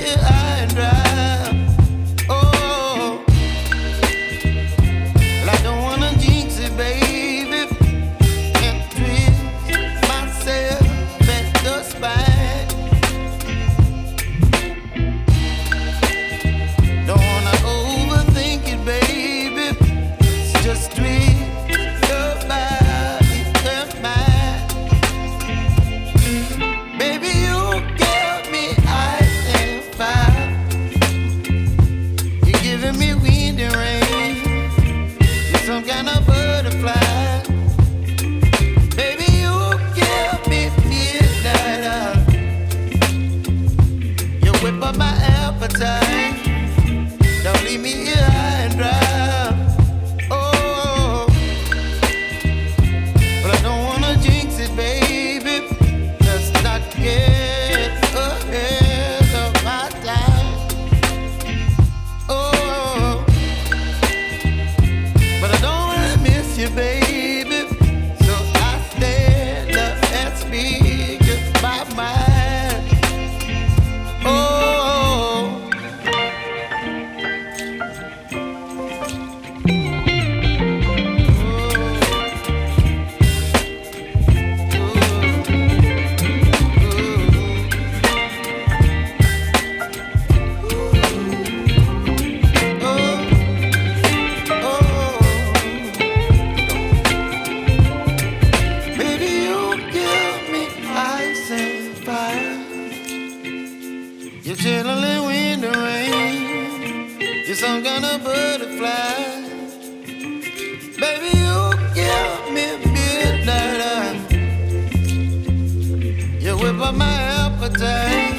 here high and dry. Oh, well, I don't wanna jinx it, baby, and twist myself at the spine. Don't wanna overthink it, baby. It's just twist your body and mine. Baby, you give me ice and fire. You're giving me wind and rain. You're some kind of butterfly. Baby, you give me midnight. You whip up my appetite. Don't leave me here high and dry. Oh, but I don't wanna jinx it, baby. Let's not get ahead of my time. Oh, but I don't wanna miss you, baby. So I stand up and speak just my mind. Oh. Baby, you give me ice and fire. You're chilling wind and rain. You're some kind of butterfly. Baby, you give me midnight. You whip up my appetite.